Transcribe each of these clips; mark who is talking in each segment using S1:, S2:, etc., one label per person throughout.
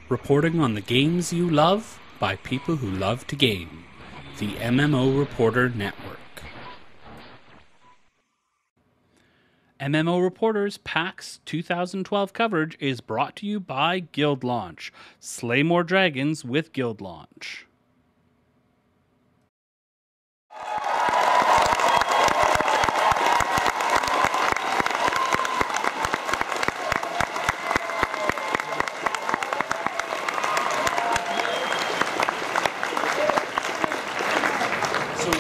S1: reporting on the games you love by people who love to game. The MMO Reporter Network. MMO Reporter's PAX 2012 coverage is brought to you by Guild Launch. Slay more dragons with Guild Launch.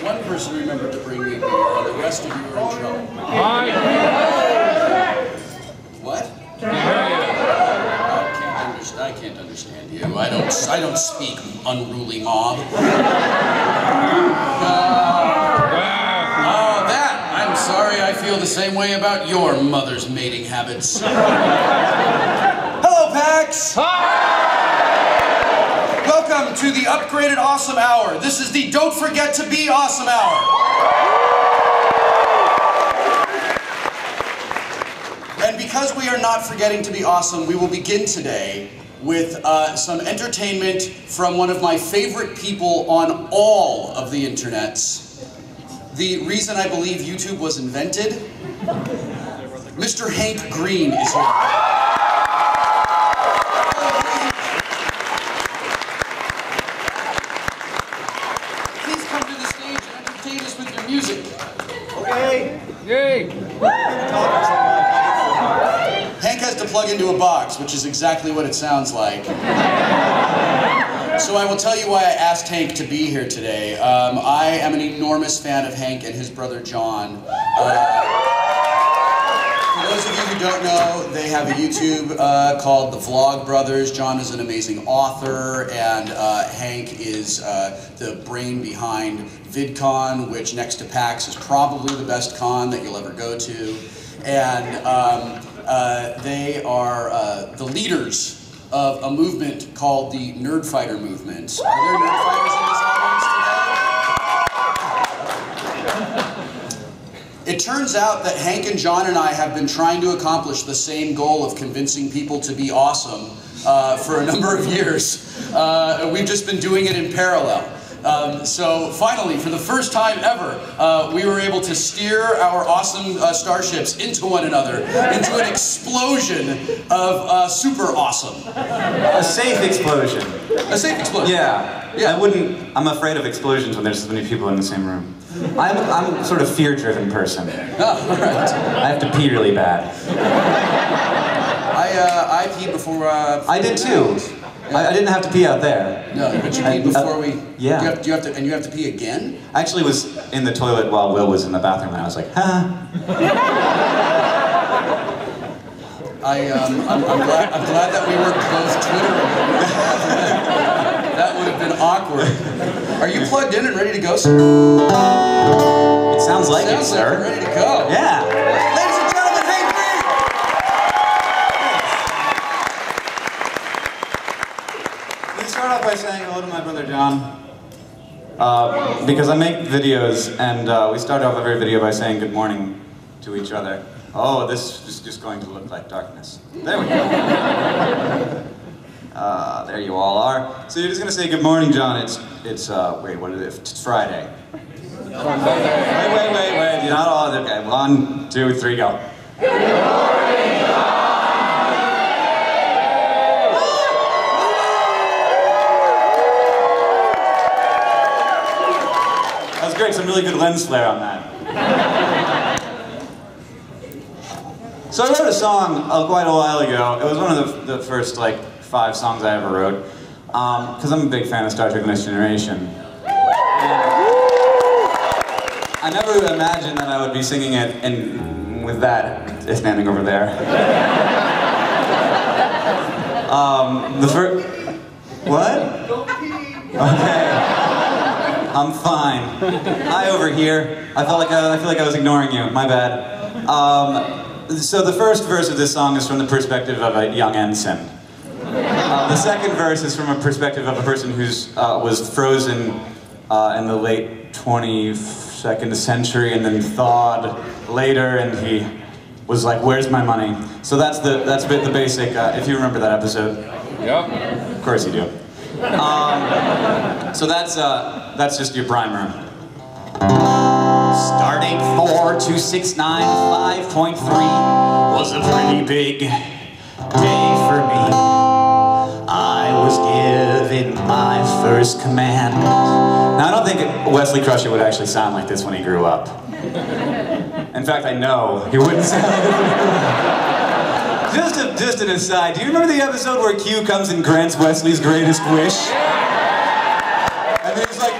S2: One person remembered to bring me beer, and the rest of you are in trouble. What? I can't understand you. I don't speak, unruly mob. That! I'm sorry, I feel the same way about your mother's mating habits. Hello, PAX! Welcome to the upgraded Awesome Hour. This is the Don't Forget to Be Awesome Hour. And because we are not forgetting to be awesome, we will begin today with some entertainment from one of my favorite people on all of the internets. The reason I believe YouTube was invented, Mr. Hank Green is here.
S3: Yay!
S2: Hank has to plug into a box, which is exactly what it sounds like. So I will tell you why I asked Hank to be here today. I am an enormous fan of Hank and his brother John. For those of you who don't know, they have a YouTube called The Vlog Brothers. John is an amazing author, and Hank is the brain behind VidCon, which next to PAX is probably the best con that you'll ever go to. And they are the leaders of a movement called the Nerd Fighter movement. Are there Nerd Fighters in this audience today? It turns out that Hank and John and I have been trying to accomplish the same goal of convincing people to be awesome for a number of years. We've just been doing it in parallel. So finally, for the first time ever, we were able to steer our awesome starships into one another, into an explosion of super awesome.
S4: A safe explosion.
S2: A safe explosion.
S4: Yeah. I'm afraid of explosions when there's so many people in the same room. I'm sort of fear-driven person.
S2: Oh, all right.
S4: I have to pee really bad.
S2: I peed before.
S4: I did too. I didn't have to pee out there.
S2: No, but you peed before we...
S4: Yeah.
S2: Do you have to pee again?
S4: I actually was in the toilet while Will was in the bathroom, and I was like, ha.
S2: I'm glad that we were both Twittering. That would have been awkward. Are you plugged in and ready to go, sir?
S4: It sounds like it, sir.
S2: Like you're ready to go.
S4: Yeah.
S2: Ladies and gentlemen, Hank Green!
S4: Can you start off by saying hello to my brother John? Because I make videos, and we start off every video by saying good morning to each other. Oh, this is just going to look like darkness. There we go. There you all are. So you're just going to say good morning, John. Wait, what is it? It's Friday. Wait. You're not all, okay. 1, 2, 3, go. Good morning, John! That was great, some really good lens flare on that. So I wrote a song quite a while ago. It was one of the first, 5 songs I ever wrote. Because I'm a big fan of Star Trek: The Next Generation. I never imagined that I would be singing it with that standing over there. What? Okay. I'm fine. Hi over here. I feel like I was ignoring you. My bad. So the first verse of this song is from the perspective of a young ensign. The second verse is from a perspective of a person who was frozen in the late 22nd century and then thawed later, and he was like, "Where's my money?" So that's the basic. If you remember that episode.
S3: Yep.
S4: Of course you do. So that's just your primer. Starting 42695.3 was a pretty big day for me. I was given my first command. Now I don't think Wesley Crusher would actually sound like this when he grew up. In fact, I know he wouldn't sound like this. Just an aside, do you remember the episode where Q comes and grants Wesley's greatest wish? And then he's like,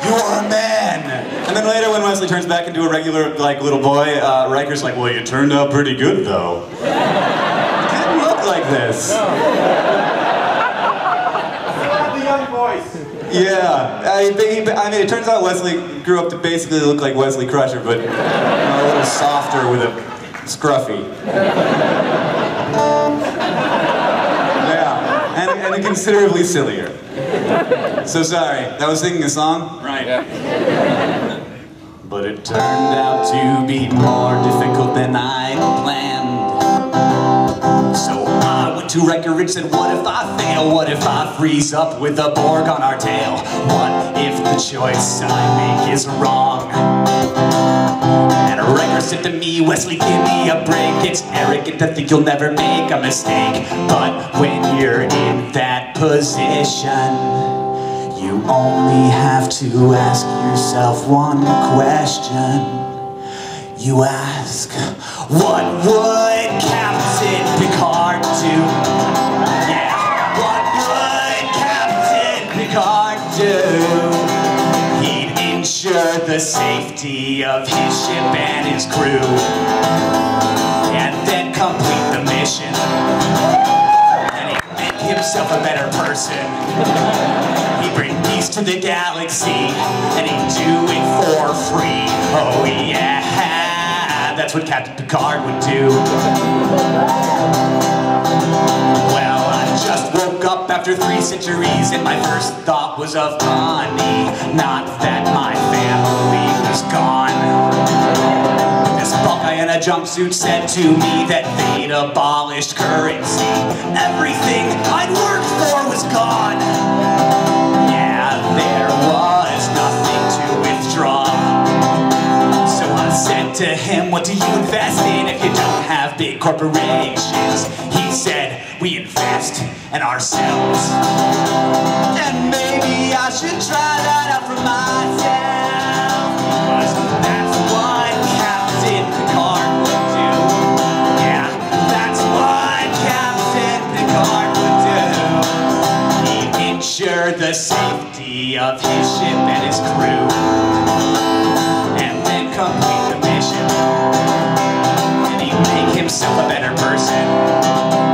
S4: "You are a man!" And then later when Wesley turns back into a regular, like, little boy, Riker's like, "Well, you turned out pretty good, though." It didn't look like this.
S3: The young voice.
S4: Yeah, I mean, it turns out Wesley grew up to basically look like Wesley Crusher, but a little softer with a scruffy. Yeah, and considerably sillier. So sorry, that was singing a song? Right.
S3: Yeah.
S4: But it turned out to be more difficult than I planned. So I went to Record, said, what if I fail? What if I freeze up with a Borg on our tail? What if the choice I make is wrong? And Riker said to me, Wesley, give me a break. It's arrogant to think you'll never make a mistake. But when you're in that position, you only have to ask yourself one question. You ask, what would Captain Picard do? Yeah, what would Captain Picard do? He'd ensure the safety of his ship and his crew, and then complete the mission. And he'd make himself a better person. He'd bring peace to the galaxy, and he'd do it for free. Oh yeah, that's what Captain Picard would do. Well, I just woke up after 3 centuries, and my first thought was of money, not that my family was gone. This Buckeye in a jumpsuit said to me that they'd abolished currency. Everything I'd worked for was gone. Yeah, there was nothing to withdraw. So I said to him, what do you invest in if you don't have big corporations? He said, we invest in ourselves. And maybe I should try that out for myself, because that's what Captain Picard would do. Yeah, that's what Captain Picard would do. He'd ensure the safety of his ship and his crew, and then complete the mission. And he'd make himself a better person.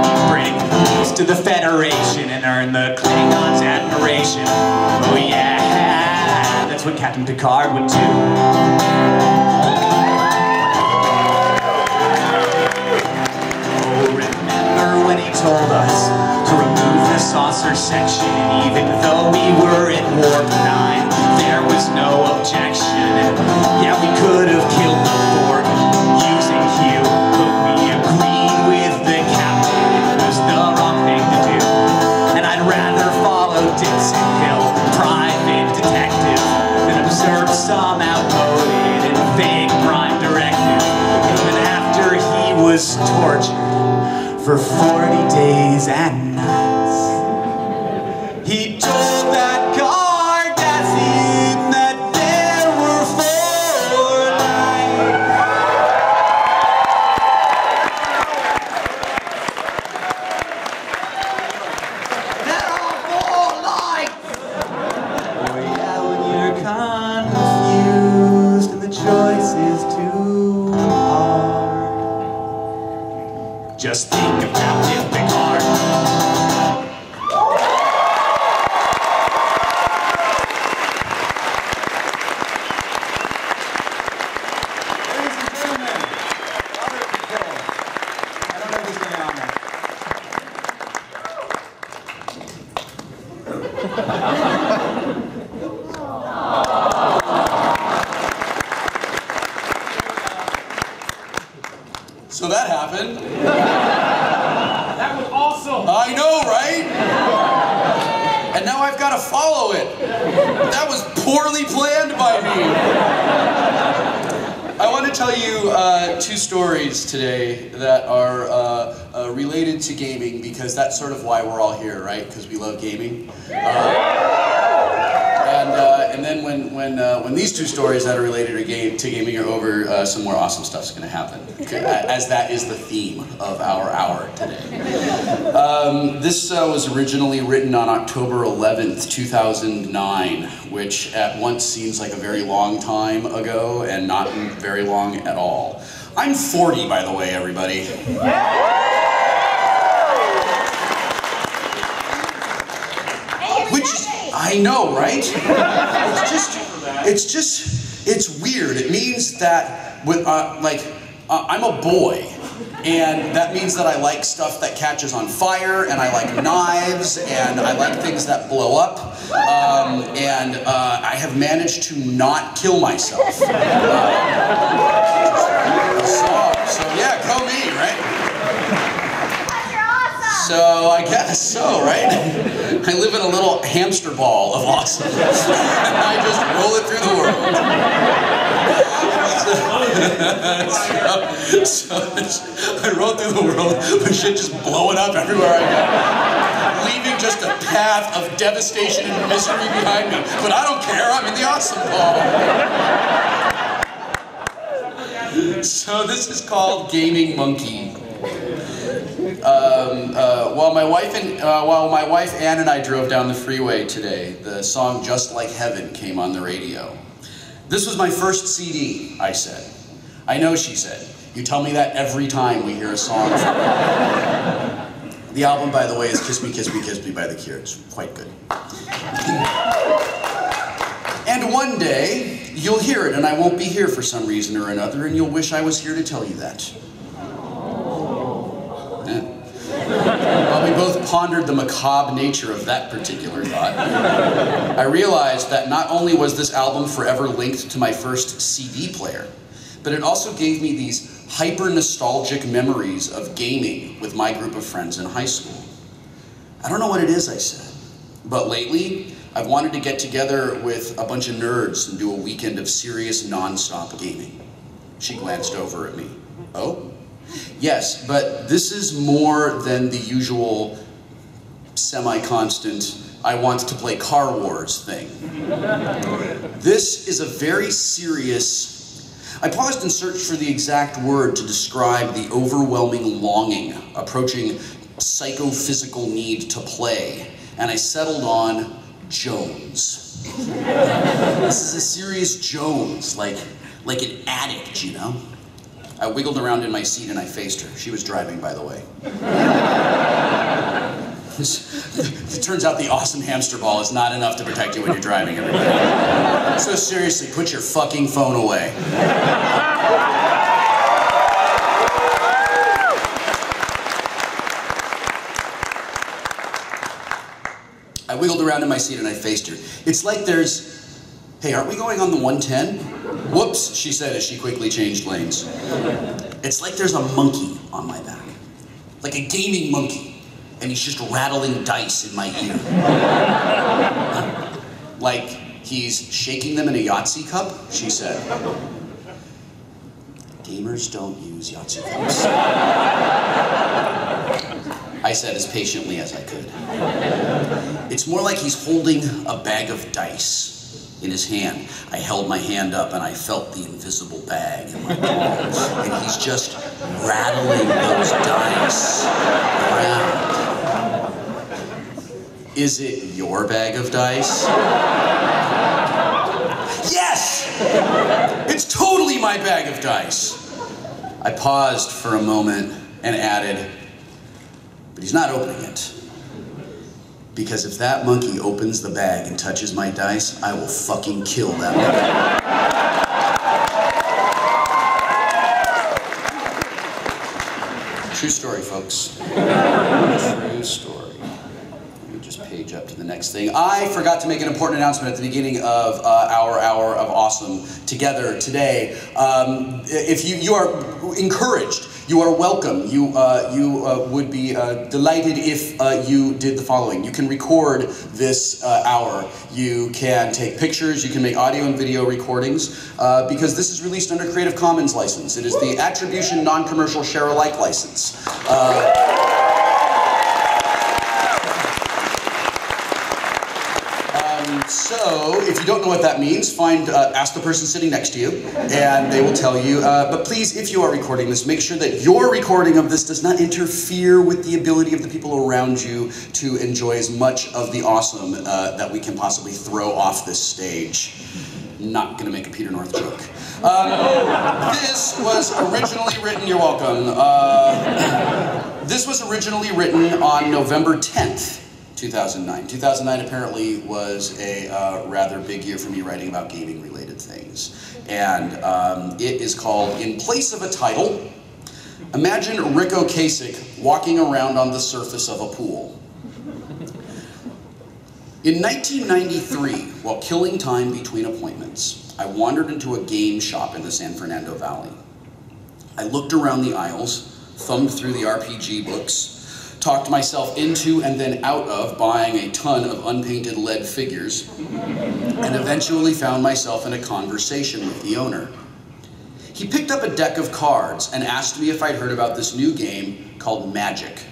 S4: He'd bring peace to the Federation and earn the Klingons' admiration. Oh yeah, that's what Captain Picard would do. Oh, remember when he told us to remove the saucer section, and even though we were in Warp 9, there was no objection. And yeah, we could have killed the Borg using Hugh, but we agreed with the captain it was the wrong thing to do. And I'd rather follow Dixon Hill, private detective, than observe some outmoded and vague prime directive, even after he was tortured for 40 days and nights. He told that guard that's in that there were 4 lives. There are 4 lives! Oh yeah, when you're confused and the choice is too hard, just think of Captain Picard.
S2: So that I've got to follow it. That was poorly planned by me. I want to tell you 2 stories today that are related to gaming, because that's sort of why we're all here, right? Because we love gaming. And then when these 2 stories that are related to gaming are over, some more awesome stuff's going to happen, as that is the theme of our hour today. This was originally written on October 11th, 2009, which at once seems like a very long time ago and not very long at all. I'm 40, by the way, everybody. Which is, I know, right? It's weird. It means that I'm a boy, and that means that I like stuff that catches on fire, and I like knives, and I like things that blow up, and I have managed to not kill myself. So yeah, go me, right? So I guess so, right? I live in a little hamster ball of awesome. And I just roll it through the world. So I roll through the world with shit just blowing up everywhere I go. Leaving just a path of devastation and misery behind me. But I don't care, I'm in the awesome ball. So this is called Gaming Monkey. While my wife Ann and I drove down the freeway today, the song Just Like Heaven came on the radio. This was my first CD, I said. I know, she said. You tell me that every time we hear a song. The album, by the way, is Kiss Me, Kiss Me, Kiss Me by The Cure. It's quite good. And one day, you'll hear it, and I won't be here for some reason or another, and you'll wish I was here to tell you that. While we both pondered the macabre nature of that particular thought, I realized that not only was this album forever linked to my first CD player, but it also gave me these hyper-nostalgic memories of gaming with my group of friends in high school. I don't know what it is, I said, but lately I've wanted to get together with a bunch of nerds and do a weekend of serious non-stop gaming. She glanced over at me. Oh? Yes, but this is more than the usual semi-constant, I want to play Car Wars thing. This is a very serious... I paused and searched for the exact word to describe the overwhelming longing, approaching psychophysical need to play, and I settled on Jones. This is a serious Jones, like an addict, you know? I wiggled around in my seat and I faced her. She was driving, by the way. It turns out the awesome hamster ball is not enough to protect you when you're driving, everybody. So seriously, put your fucking phone away. I wiggled around in my seat and I faced her. It's like there's... Hey, aren't we going on the 110? Whoops, she said as she quickly changed lanes. It's like there's a monkey on my back. Like a gaming monkey. And he's just rattling dice in my ear. Like he's shaking them in a Yahtzee cup, she said. Gamers don't use Yahtzee cups. I said as patiently as I could. It's more like he's holding a bag of dice in his hand. I held my hand up and I felt the invisible bag in my palm. And he's just rattling those dice around. Is it your bag of dice? Yes! It's totally my bag of dice. I paused for a moment and added, but he's not opening it. Because if that monkey opens the bag and touches my dice, I will fucking kill that monkey. True story, folks. True story. Let me just page up to the next thing. I forgot to make an important announcement at the beginning of our Hour of Awesome together today. If you are encouraged, You are welcome. You would be delighted if you did the following. You can record this hour. You can take pictures. You can make audio and video recordings because this is released under Creative Commons license. It is the Attribution Non-Commercial Share-alike license. So, if you don't know what that means, ask the person sitting next to you, and they will tell you. But please, if you are recording this, make sure that your recording of this does not interfere with the ability of the people around you to enjoy as much of the awesome that we can possibly throw off this stage. Not gonna make a Peter North joke. This was originally written, you're welcome. This was originally written on November 10th. 2009. 2009 apparently was a rather big year for me writing about gaming-related things. And it is called, in place of a title, imagine Rick Ocasek walking around on the surface of a pool. In 1993, while killing time between appointments, I wandered into a game shop in the San Fernando Valley. I looked around the aisles, thumbed through the RPG books, talked myself into and then out of buying a ton of unpainted lead figures, and eventually found myself in a conversation with the owner. He picked up a deck of cards and asked me if I'd heard about this new game called Magic.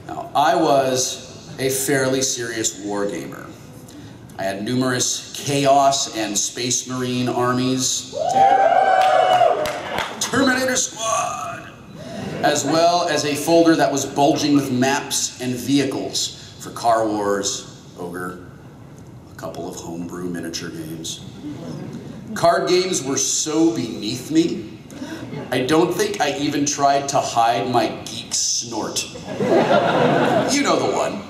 S2: Now, I was a fairly serious war gamer. I had numerous Chaos and Space Marine armies, Terminator Squad, as well as a folder that was bulging with maps and vehicles for Car Wars, Ogre, a couple of homebrew miniature games. Card games were so beneath me, I don't think I even tried to hide my geek snort. You know the one.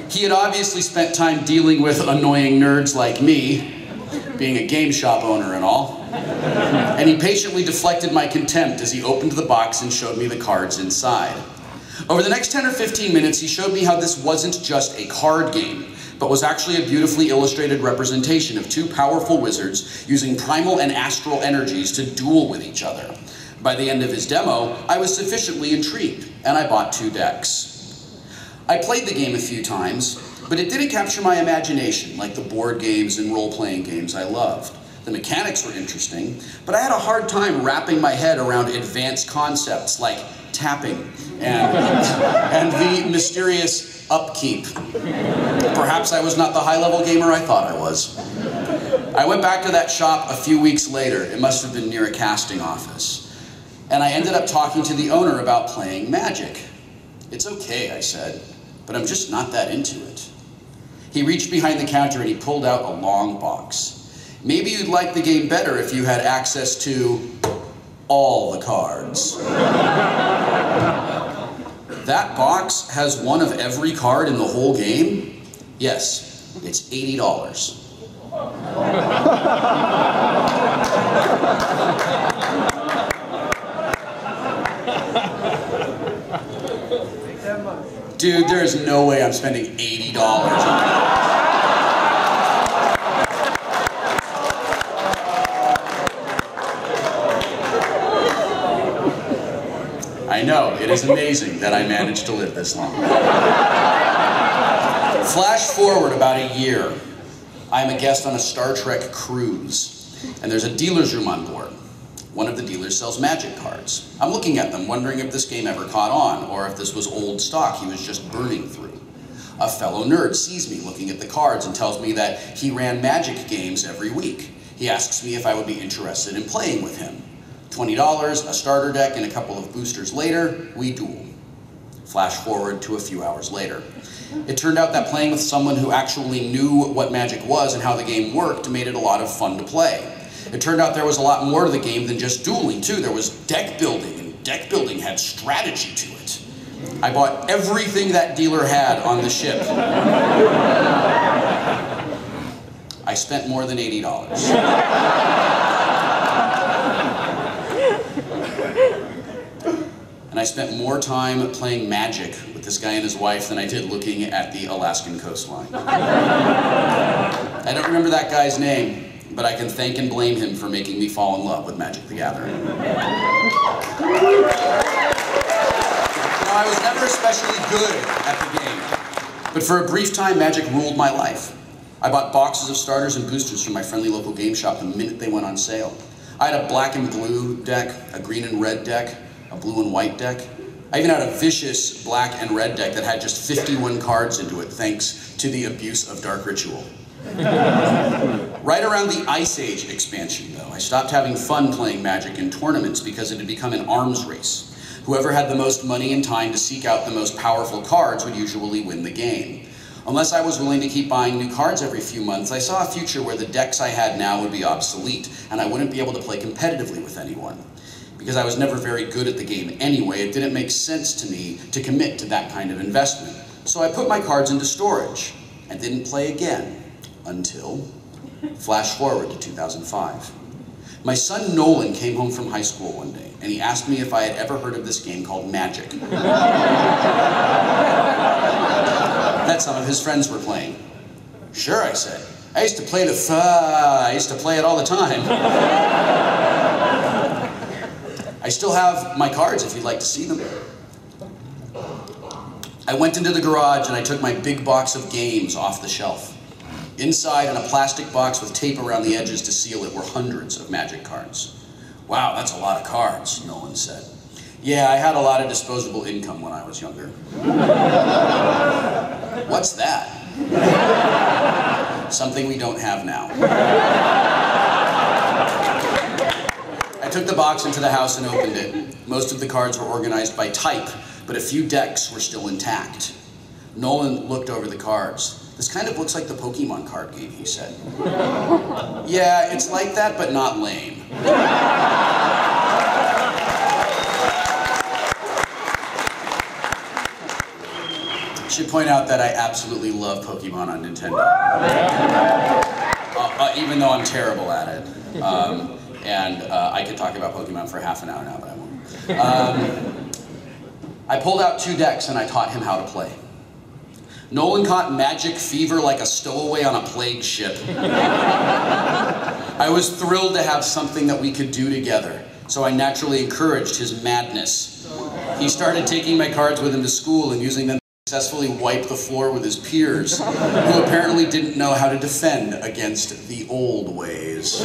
S2: He had obviously spent time dealing with annoying nerds like me, being a game shop owner and all. And he patiently deflected my contempt as he opened the box and showed me the cards inside. Over the next 10 or 15 minutes, he showed me how this wasn't just a card game, but was actually a beautifully illustrated representation of two powerful wizards using primal and astral energies to duel with each other. By the end of his demo, I was sufficiently intrigued, and I bought 2 decks. I played the game a few times, but it didn't capture my imagination like the board games and role-playing games I loved. The mechanics were interesting, but I had a hard time wrapping my head around advanced concepts like tapping and the mysterious upkeep. Perhaps I was not the high-level gamer I thought I was. I went back to that shop a few weeks later. It must have been near a casting office. And I ended up talking to the owner about playing Magic. "It's okay," I said, "but I'm just not that into it." He reached behind the counter and he pulled out a long box. "Maybe you'd like the game better if you had access to all the cards." "That box has one of every card in the whole game?" "Yes, it's $80. Dude, there is no way I'm spending $80 on that. I know, it is amazing that I managed to live this long. Flash forward about a year. I'm a guest on a Star Trek cruise, and there's a dealer's room on board. One of the dealers sells Magic cards. I'm looking at them, wondering if this game ever caught on, or if this was old stock he was just burning through. A fellow nerd sees me looking at the cards and tells me that he ran Magic games every week. He asks me if I would be interested in playing with him. $20, a starter deck, and a couple of boosters later, we duel. Flash forward to a few hours later. It turned out that playing with someone who actually knew what Magic was and how the game worked made it a lot of fun to play. It turned out there was a lot more to the game than just dueling, too. There was deck building, and deck building had strategy to it. I bought everything that dealer had on the ship. I spent more than $80. And I spent more time playing Magic with this guy and his wife than I did looking at the Alaskan coastline. I don't remember that guy's name, but I can thank and blame him for making me fall in love with Magic the Gathering. Now, I was never especially good at the game, but for a brief time, Magic ruled my life. I bought boxes of starters and boosters from my friendly local game shop the minute they went on sale. I had a black and blue deck, a green and red deck, a blue and white deck. I even had a vicious black and red deck that had just 51 cards into it, thanks to the abuse of Dark Ritual. Right around the Ice Age expansion, though, I stopped having fun playing Magic in tournaments because it had become an arms race. Whoever had the most money and time to seek out the most powerful cards would usually win the game. Unless I was willing to keep buying new cards every few months, I saw a future where the decks I had now would be obsolete, and I wouldn't be able to play competitively with anyone. Because I was never very good at the game anyway, it didn't make sense to me to commit to that kind of investment. So I put my cards into storage and didn't play again until, flash forward to 2005. My son Nolan came home from high school one day, and he asked me if I had ever heard of this game called Magic that some of his friends were playing. Sure, I said. I used to play it all the time. I still have my cards if you'd like to see them. I went into the garage and I took my big box of games off the shelf. Inside, in a plastic box with tape around the edges to seal it, were hundreds of Magic cards. Wow, that's a lot of cards, Nolan said. Yeah, I had a lot of disposable income when I was younger. What's that? Something we don't have now. I took the box into the house and opened it. Most of the cards were organized by type, but a few decks were still intact. Nolan looked over the cards. This kind of looks like the Pokemon card game, he said. Yeah, it's like that, but not lame. I should point out that I absolutely love Pokemon on Nintendo. Even though I'm terrible at it. I could talk about Pokemon for half an hour now, but I won't. I pulled out 2 decks and I taught him how to play. Nolan caught Magic fever like a stowaway on a plague ship. I was thrilled to have something that we could do together, so I naturally encouraged his madness. He started taking my cards with him to school and using them to successfully wipe the floor with his peers, who apparently didn't know how to defend against the old ways.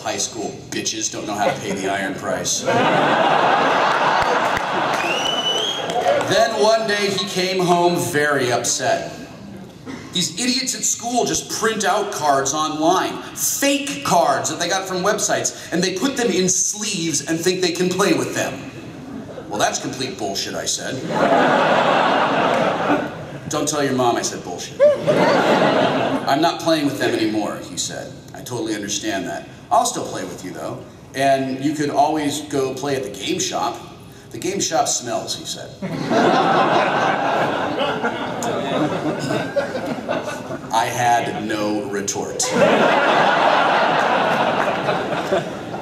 S2: High school bitches don't know how to pay the iron price. Then one day he came home very upset. These idiots at school just print out cards online, fake cards that they got from websites, and they put them in sleeves and think they can play with them. Well, that's complete bullshit, I said. Don't tell your mom I said bullshit. I'm not playing with them anymore, he said. I totally understand that. I'll still play with you, though. And you could always go play at the game shop. The game shop smells, he said. I had no retort.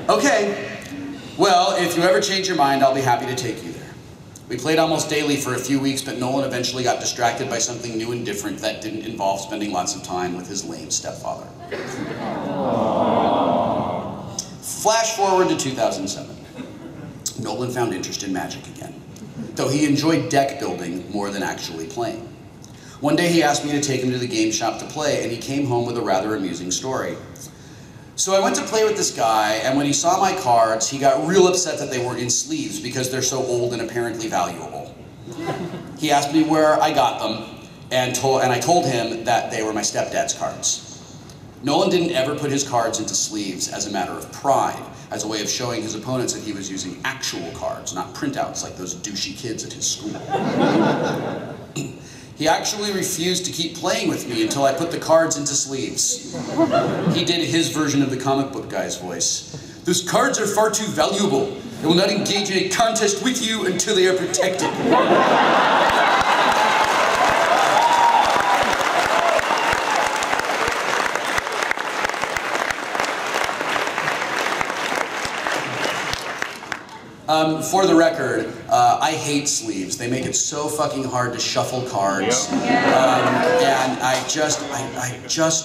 S2: Okay. Well, if you ever change your mind, I'll be happy to take you there. We played almost daily for a few weeks, but Nolan eventually got distracted by something new and different that didn't involve spending lots of time with his lame stepfather. Flash forward to 2007. Nolan found interest in Magic again, though he enjoyed deck building more than actually playing. One day he asked me to take him to the game shop to play, and he came home with a rather amusing story. So I went to play with this guy, and when he saw my cards, he got real upset that they were in sleeves because they're so old and apparently valuable. He asked me where I got them, and I told him that they were my stepdad's cards. Nolan didn't ever put his cards into sleeves as a matter of pride, as a way of showing his opponents that he was using actual cards, not printouts like those douchey kids at his school. He actually refused to keep playing with me until I put the cards into sleeves. He did his version of the comic book guy's voice. Those cards are far too valuable. I will not engage in a contest with you until they are protected. For the record, I hate sleeves. They make it so fucking hard to shuffle cards. And I just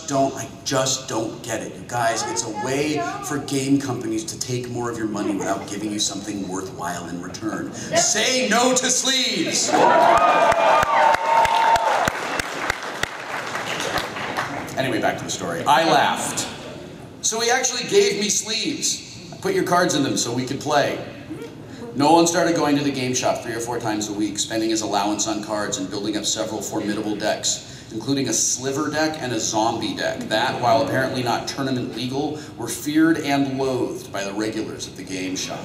S2: don't get it. You guys, it's a way for game companies to take more of your money without giving you something worthwhile in return. Say no to sleeves! Anyway, back to the story. I laughed. So he actually gave me sleeves. I put your cards in them so we could play. Nolan started going to the game shop 3 or 4 times a week, spending his allowance on cards and building up several formidable decks, including a sliver deck and a zombie deck that, while apparently not tournament legal, were feared and loathed by the regulars at the game shop.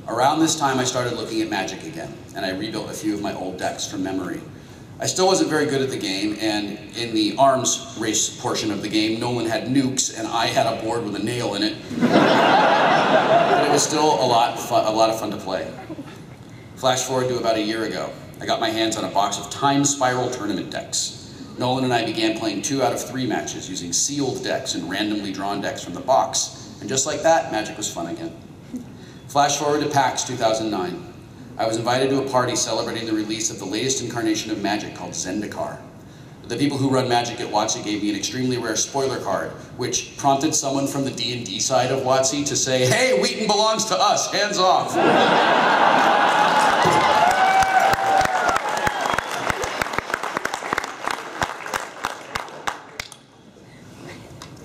S2: Around this time, I started looking at Magic again, and I rebuilt a few of my old decks from memory. I still wasn't very good at the game, and in the arms race portion of the game, Nolan had nukes, and I had a board with a nail in it. But it was still a lot of fun to play. Flash forward to about a year ago. I got my hands on a box of Time Spiral tournament decks. Nolan and I began playing 2 out of 3 matches using sealed decks and randomly drawn decks from the box. And just like that, Magic was fun again. Flash forward to PAX 2009. I was invited to a party celebrating the release of the latest incarnation of Magic called Zendikar. The people who run Magic at WotC gave me an extremely rare spoiler card, which prompted someone from the D&D side of WotC to say, "Hey, Wheaton belongs to us, hands off."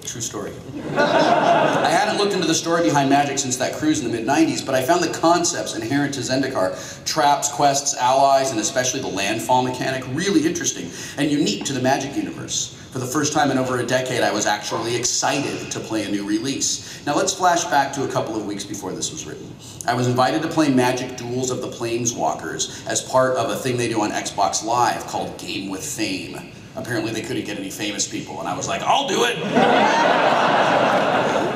S2: True story. I hadn't looked into the story behind Magic since that cruise in the mid-90s, but I found the concepts inherent to Zendikar, traps, quests, allies, and especially the landfall mechanic, really interesting and unique to the Magic universe. For the first time in over a decade, I was actually excited to play a new release. Now let's flash back to a couple of weeks before this was written. I was invited to play Magic Duels of the Planeswalkers as part of a thing they do on Xbox Live called Game with Fame. Apparently they couldn't get any famous people, and I was like, I'll do it!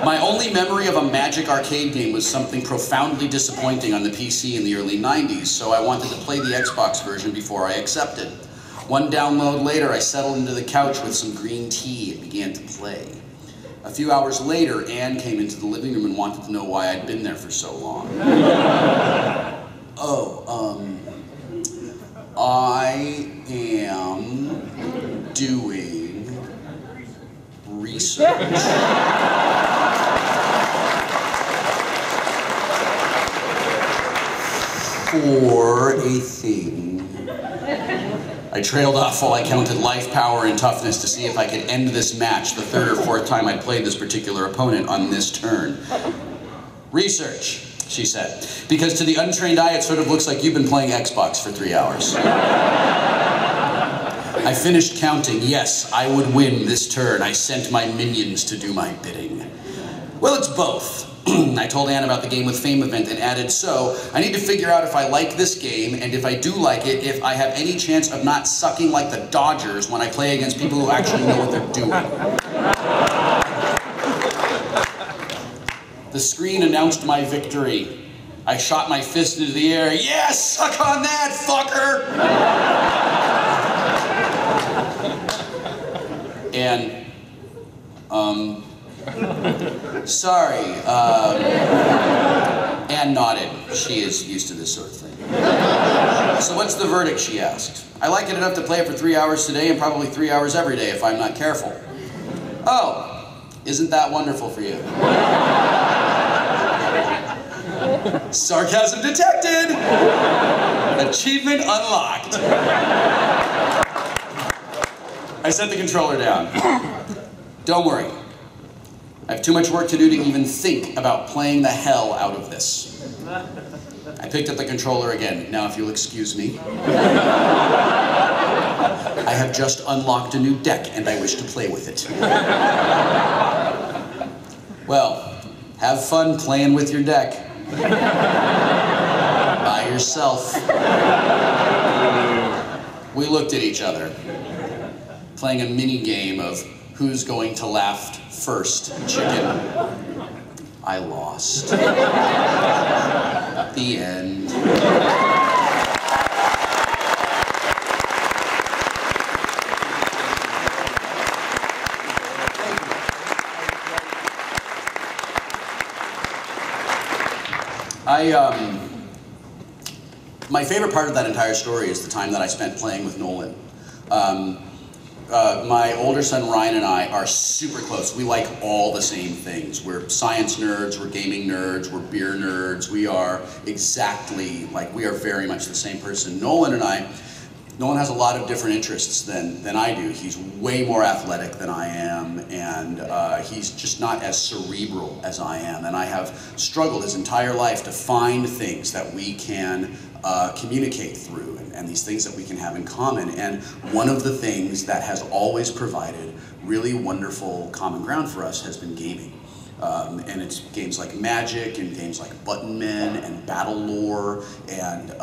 S2: My only memory of a Magic arcade game was something profoundly disappointing on the PC in the early 90s, so I wanted to play the Xbox version before I accepted. One download later, I settled into the couch with some green tea and began to play. A few hours later, Anne came into the living room and wanted to know why I'd been there for so long. I am doing research. For a thing. I trailed off while I counted life, power, and toughness to see if I could end this match, the 3rd or 4th time I'd played this particular opponent on this turn. Research, she said, because to the untrained eye it sort of looks like you've been playing Xbox for 3 hours. I finished counting. Yes, I would win this turn. I sent my minions to do my bidding. Well, it's both. I told Anne about the Game with Fame event and added, so I need to figure out if I like this game, and if I do like it, if I have any chance of not sucking like the Dodgers when I play against people who actually know what they're doing. The screen announced my victory. I shot my fist into the air. Yes, suck on that, fucker! And, sorry, Anne nodded. She is used to this sort of thing. So what's the verdict, she asked. I like it enough to play it for 3 hours today and probably 3 hours every day if I'm not careful. Oh, isn't that wonderful for you? Sarcasm detected! Achievement unlocked. I set the controller down. Don't worry. I have too much work to do to even think about playing the hell out of this. I picked up the controller again. Now, if you'll excuse me. I have just unlocked a new deck, and I wish to play with it. Well, have fun playing with your deck. By yourself. We looked at each other, playing a mini game of who's going to laugh first, chicken. I lost. The end. my favorite part of that entire story is the time that I spent playing with Nolan. My older son Ryan and I are super close. We like all the same things. We're science nerds, we're gaming nerds, we're beer nerds. We are exactly, like, we are very much the same person. Nolan has a lot of different interests than I do. He's way more athletic than I am, and he's just not as cerebral as I am. And I have struggled his entire life to find things that we can communicate through, and these things that we can have in common. And one of the things that has always provided really wonderful common ground for us has been gaming. And it's games like Magic, and games like Button Men, and Battle Lore, and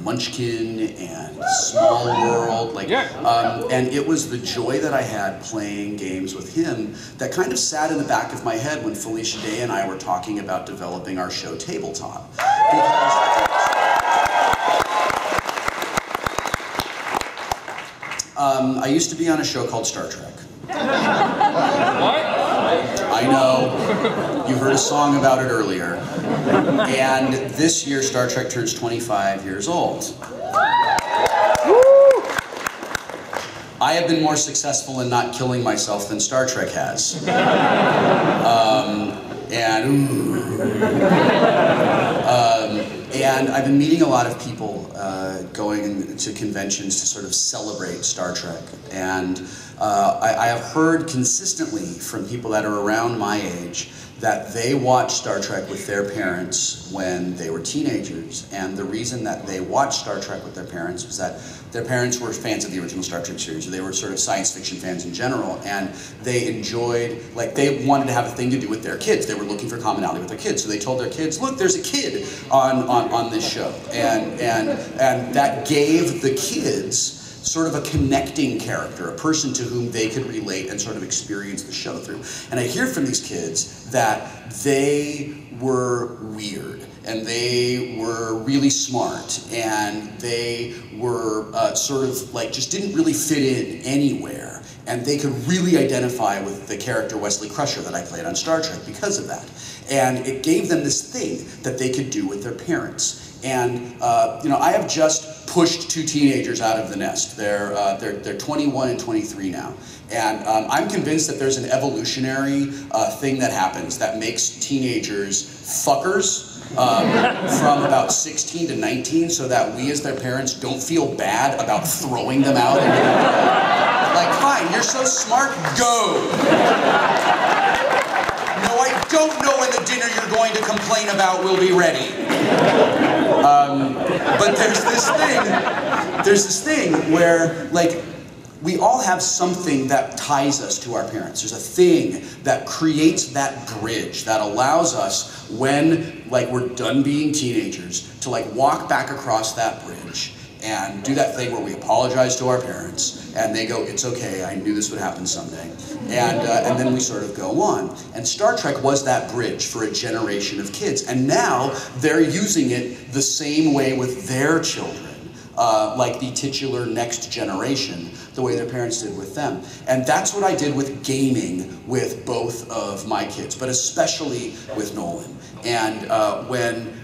S2: Munchkin, and Small World. And it was the joy that I had playing games with him that kind of sat in the back of my head when Felicia Day and I were talking about developing our show Tabletop. I used to be on a show called Star Trek.
S1: What?
S2: I know, you heard a song about it earlier. And this year Star Trek turns 25 years old. I have been more successful in not killing myself than Star Trek has. And I've been meeting a lot of people going to conventions to sort of celebrate Star Trek. And I have heard consistently from people that are around my age that they watched Star Trek with their parents when they were teenagers. And the reason that they watched Star Trek with their parents was that their parents were fans of the original Star Trek series, or they were sort of science fiction fans in general, and they enjoyed, like, they wanted to have a thing to do with their kids. They were looking for commonality with their kids, so they told their kids, look, there's a kid on this show. And that gave the kids sort of a connecting character, a person to whom they could relate and sort of experience the show through. And I hear from these kids that they were weird, and they were really smart, and they were sort of like just didn't really fit in anywhere. And they could really identify with the character Wesley Crusher that I played on Star Trek because of that. And it gave them this thing that they could do with their parents. And you know, I have just pushed 2 teenagers out of the nest. They're 21 and 23 now. And I'm convinced that there's an evolutionary thing that happens that makes teenagers fuckers from about 16 to 19, so that we as their parents don't feel bad about throwing them out. Like, fine, you're so smart, go. No, I don't know when the dinner you're going to complain about will be ready. But there's this thing where, like, we all have something that ties us to our parents. There's a thing that creates that bridge that allows us, when, like, we're done being teenagers, to, like, walk back across that bridge and do that thing where we apologize to our parents, and they go, it's okay, I knew this would happen someday. And then we sort of go on. And Star Trek was that bridge for a generation of kids. And now they're using it the same way with their children, like the titular next generation, the way their parents did with them. And that's what I did with gaming with both of my kids, but especially with Nolan. And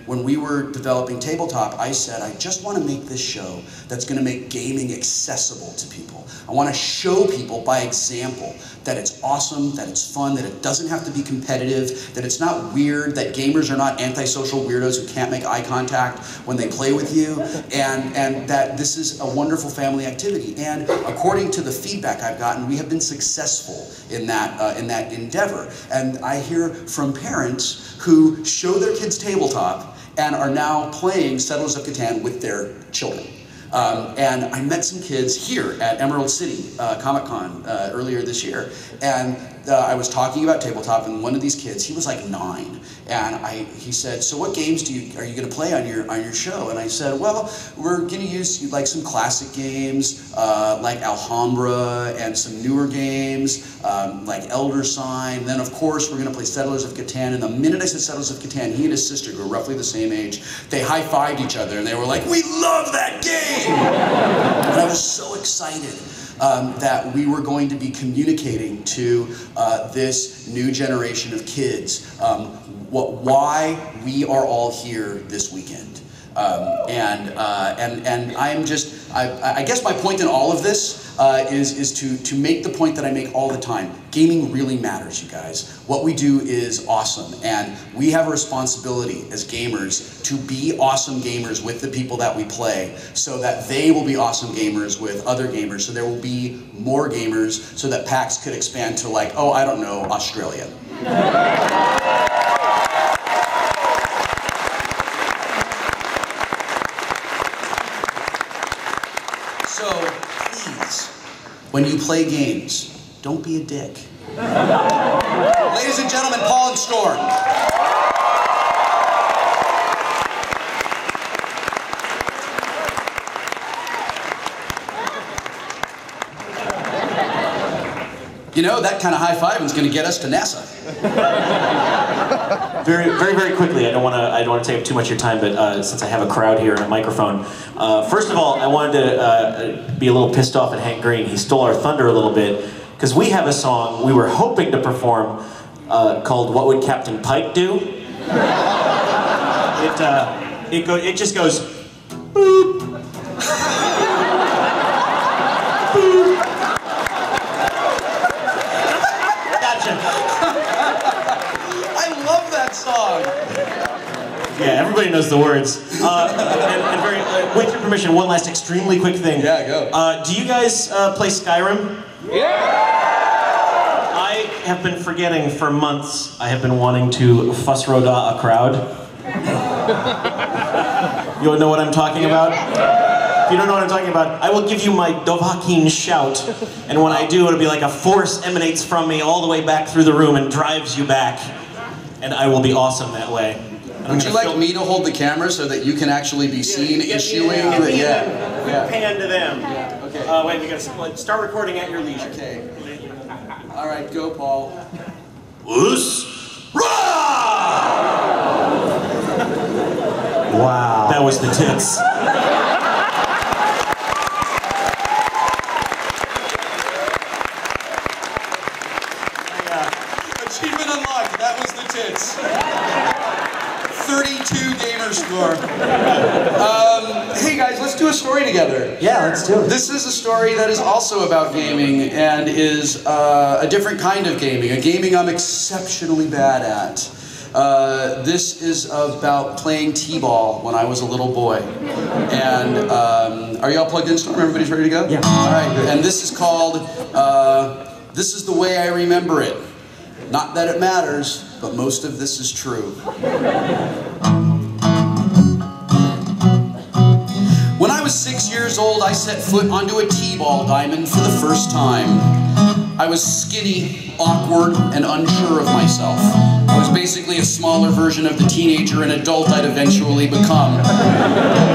S2: when we were developing Tabletop, I said, I just want to make this show that's going to make gaming accessible to people. I want to show people by example that it's awesome, that it's fun, that it doesn't have to be competitive, that it's not weird, that gamers are not antisocial weirdos who can't make eye contact when they play with you, and that this is a wonderful family activity. And according to the feedback I've gotten, we have been successful in that endeavor. And I hear from parents who show their kids Tabletop and are now playing Settlers of Catan with their children. And I met some kids here at Emerald City Comic-Con earlier this year, and I was talking about Tabletop, and one of these kids, he was like 9, and he said, so what games are you going to play on your show? And I said, well, we're going to use like some classic games like Alhambra, and some newer games like Elder Sign. Then of course we're going to play Settlers of Catan. And the minute I said Settlers of Catan, he and his sister, who are roughly the same age, they high-fived each other, and they were like, we love that game! And I was so excited that we were going to be communicating to this new generation of kids why we are all here this weekend. And I'm just, I guess my point in all of this is to make the point that I make all the time. Gaming really matters, you guys. What we do is awesome, and we have a responsibility as gamers to be awesome gamers with the people that we play, so that they will be awesome gamers with other gamers, so there will be more gamers, so that PAX could expand to, like, oh, I don't know, Australia. So, please, when you play games, don't be a dick. Ladies and gentlemen, Paul and Storm. You know, that kind of high-fiving is going to get us to NASA.
S5: Very quickly. I don't want to take up too much of your time, but since I have a crowd here and a microphone, first of all, I wanted to be a little pissed off at Hank Green. He stole our thunder a little bit because we have a song we were hoping to perform called "What Would Captain Pike Do?" It just goes boop. Boop.
S2: I love that song.
S5: Yeah, everybody knows the words. With your permission, one last extremely quick thing.
S2: Yeah, go.
S5: Do you guys play Skyrim?
S2: Yeah.
S5: I have been forgetting for months. I have been wanting to fuss roda a crowd. You know what I'm talking about? If you don't know what I'm talking about, I will give you my Dovahkiin shout, and when I do, it'll be like a force emanates from me all the way back through the room and drives you back, and I will be awesome that way.
S2: Would you like me to hold the camera so that you can actually be seen issuing?
S5: Yeah. Pan to them.
S2: Yeah. Okay.
S5: Wait, we gotta start recording at your leisure.
S2: Okay. All right, go, Paul.
S5: Oos! Rah!
S4: Wow.
S5: That was the tits.
S2: Achievement unlocked. That was the tits. 32 gamer score. Hey guys, let's do a story together.
S4: Yeah, let's do it.
S2: This is a story that is also about gaming and is a different kind of gaming, a gaming I'm exceptionally bad at. This is about playing t-ball when I was a little boy. And are y'all plugged in, Storm? Everybody's ready to go?
S4: Yeah.
S2: All right, and this is called, This Is the Way I Remember It. Not that it matters, but most of this is true. When I was 6 years old, I set foot onto a t-ball diamond for the first time. I was skinny, awkward, and unsure of myself. I was basically a smaller version of the teenager and adult I'd eventually become.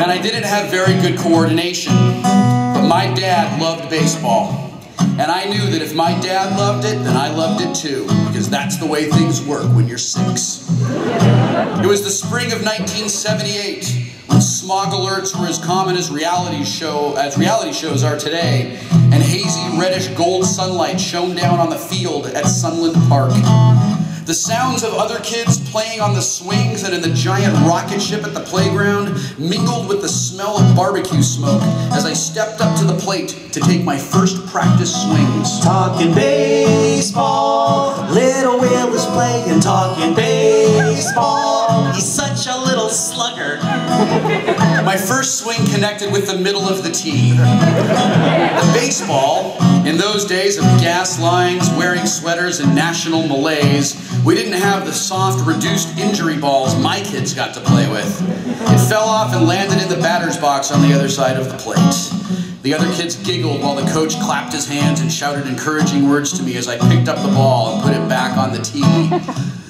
S2: And I didn't have very good coordination, but my dad loved baseball. And I knew that if my dad loved it, then I loved it too, because that's the way things work when you're 6. It was the spring of 1978, when smog alerts were as common as reality shows are today, and hazy reddish gold sunlight shone down on the field at Sunland Park. The sounds of other kids playing on the swings and in the giant rocket ship at the playground mingled with the smell of barbecue smoke as I stepped up to the plate to take my first practice swings.
S5: Talking baseball, little Will is playing talking baseball. He's such a little slugger.
S2: My first swing connected with the middle of the tee. The baseball, in those days of gas lines, wearing sweaters, and national malaise, we didn't have the soft, reduced injury balls my kids got to play with. It fell off and landed in the batter's box on the other side of the plate. The other kids giggled while the coach clapped his hands and shouted encouraging words to me as I picked up the ball and put it back on the tee.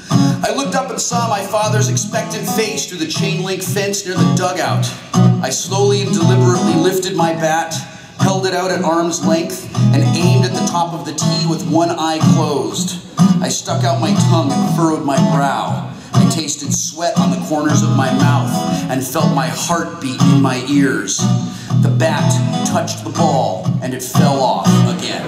S2: I looked up and saw my father's expectant face through the chain-link fence near the dugout. I slowly and deliberately lifted my bat, held it out at arm's length, and aimed at the top of the tee with one eye closed. I stuck out my tongue and furrowed my brow. I tasted sweat on the corners of my mouth and felt my heart beat in my ears. The bat touched the ball and it fell off again.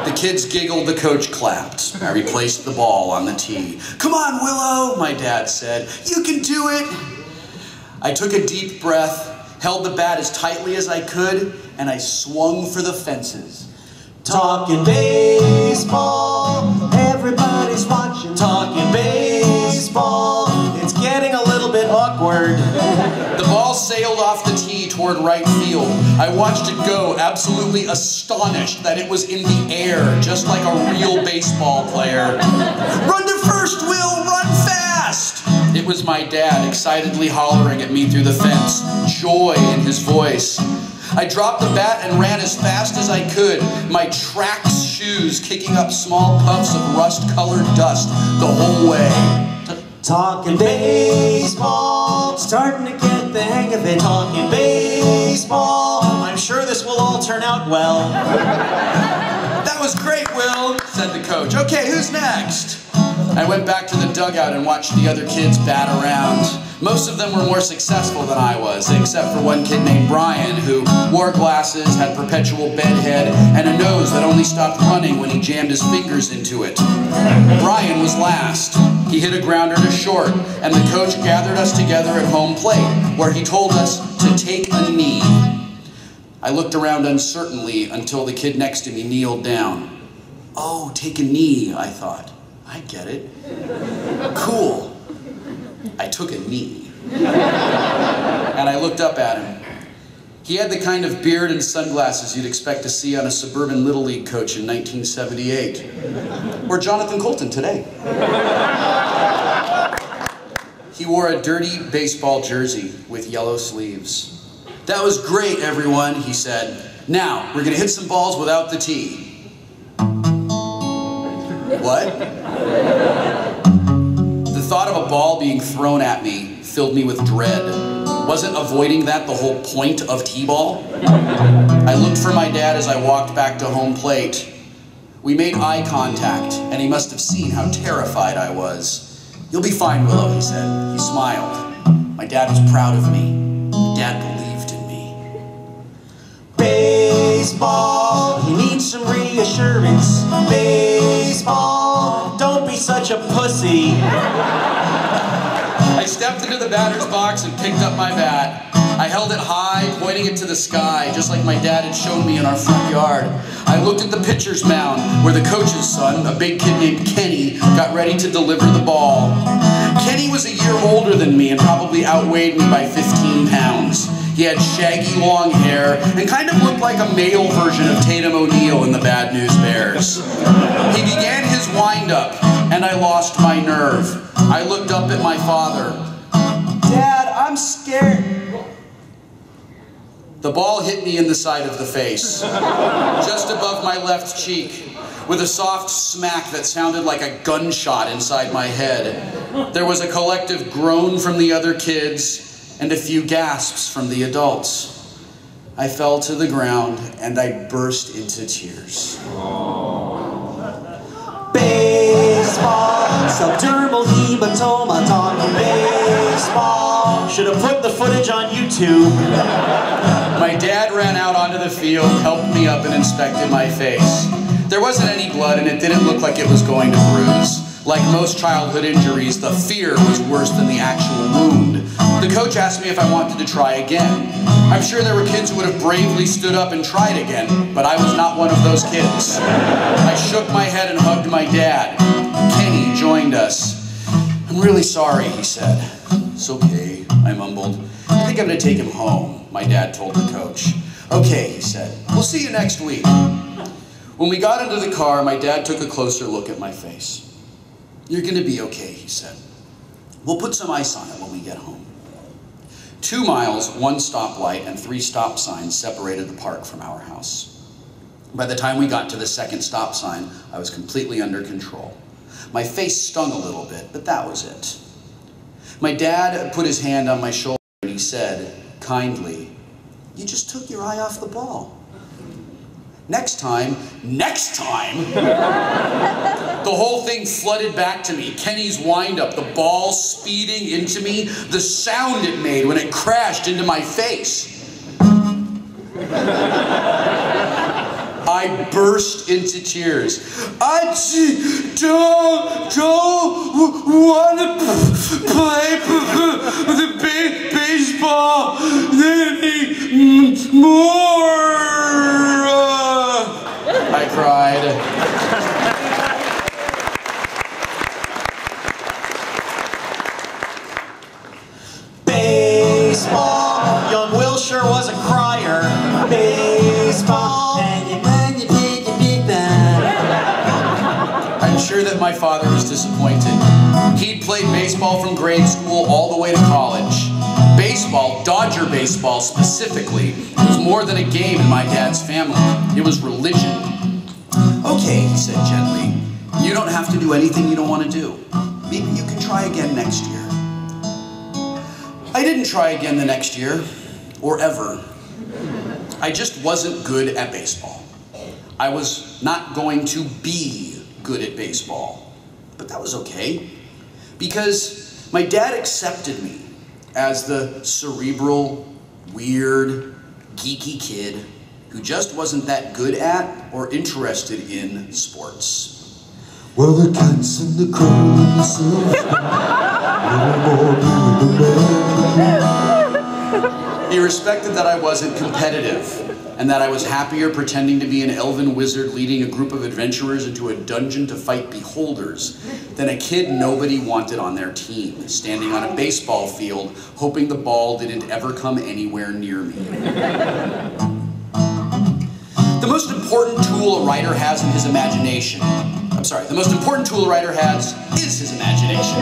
S2: The kids giggled, the coach clapped. I replaced the ball on the tee. "Come on, Willow," my dad said. "You can do it." I took a deep breath, held the bat as tightly as I could, and I swung for the fences.
S5: Talking baseball, everybody's watching. Talking baseball, it's getting a little bit awkward.
S2: The ball sailed off the tee toward right field. I watched it go, absolutely astonished that it was in the air, just like a real baseball player. Run to first, Will, run fast! It was my dad excitedly hollering at me through the fence, joy in his voice. I dropped the bat and ran as fast as I could, my Trax shoes kicking up small puffs of rust-colored dust the whole way.
S5: Talking baseball, starting to get the hang of it. Talking baseball, I'm sure this will all turn out well.
S2: That was great, Will, said the coach. Okay, who's next? I went back to the dugout and watched the other kids bat around. Most of them were more successful than I was, except for one kid named Brian, who wore glasses, had perpetual bedhead, and a nose that only stopped running when he jammed his fingers into it. Brian was last. He hit a grounder to short, and the coach gathered us together at home plate, where he told us to take a knee. I looked around uncertainly until the kid next to me kneeled down. Oh, take a knee, I thought. I get it. Cool. I took a knee. And I looked up at him. He had the kind of beard and sunglasses you'd expect to see on a suburban Little League coach in 1978. Or Jonathan Colton today. He wore a dirty baseball jersey with yellow sleeves. That was great, everyone, he said. Now, we're gonna hit some balls without the tee. What? The thought of a ball being thrown at me filled me with dread. Wasn't avoiding that the whole point of T-ball? I looked for my dad as I walked back to home plate. We made eye contact, and he must have seen how terrified I was. You'll be fine, Willow, he said. He smiled. My dad was proud of me. My dad believed in me.
S5: Baseball, you need some reassurance. Baseball, don't be such a pussy.
S2: I stepped into the batter's box and picked up my bat. I held it high, pointing it to the sky, just like my dad had shown me in our front yard. I looked at the pitcher's mound, where the coach's son, a big kid named Kenny, got ready to deliver the ball. Kenny was a year older than me and probably outweighed me by 15 pounds. He had shaggy long hair and kind of looked like a male version of Tatum O'Neal in the Bad News Bears. He began his wind-up, and I lost my nerve. I looked up at my father. Dad, I'm scared. The ball hit me in the side of the face, just above my left cheek, with a soft smack that sounded like a gunshot inside my head. There was a collective groan from the other kids, and a few gasps from the adults. I fell to the ground, and I burst into tears.
S5: Baseball, subdermal hematoma, talking baseball. Should have put the footage on YouTube.
S2: My dad ran out onto the field, helped me up, and inspected my face. There wasn't any blood, and it didn't look like it was going to bruise. Like most childhood injuries, the fear was worse than the actual wound. The coach asked me if I wanted to try again. I'm sure there were kids who would have bravely stood up and tried again, but I was not one of those kids. I shook my head and hugged my dad. Kenny joined us. I'm really sorry, he said. It's okay, I mumbled. I think I'm gonna take him home, my dad told the coach. Okay, he said. We'll see you next week. When we got into the car, my dad took a closer look at my face. You're gonna be okay, he said. We'll put some ice on it when we get home. 2 miles, 1 stoplight, and 3 stop signs separated the park from our house. By the time we got to the 2nd stop sign, I was completely under control. My face stung a little bit, but that was it. My dad put his hand on my shoulder and he said, kindly, you just took your eye off the ball. Next time, the whole thing flooded back to me. Kenny's wind-up, the ball speeding into me, the sound it made when it crashed into my face. I burst into tears. Achoo! don't want to play the baseball anymore. I cried.
S5: Baseball, young Will sure was a crier. Baseball.
S2: I'm sure that my father was disappointed. He'd played baseball from grade school all the way to college. Baseball, Dodger baseball specifically, was more than a game in my dad's family. It was religion. Okay, he said gently, you don't have to do anything you don't want to do. Maybe you can try again next year. I didn't try again the next year, or ever. I just wasn't good at baseball. I was not going to be good at baseball. But that was okay, because my dad accepted me as the cerebral, weird, geeky kid who just wasn't that good at or interested in sports.
S6: Well, the cats and the crow and the silver
S2: He respected that I wasn't competitive, and that I was happier pretending to be an elven wizard leading a group of adventurers into a dungeon to fight beholders than a kid nobody wanted on their team, standing on a baseball field, hoping the ball didn't ever come anywhere near me. The most important tool a writer has in his imagination. The most important tool a writer has is his imagination.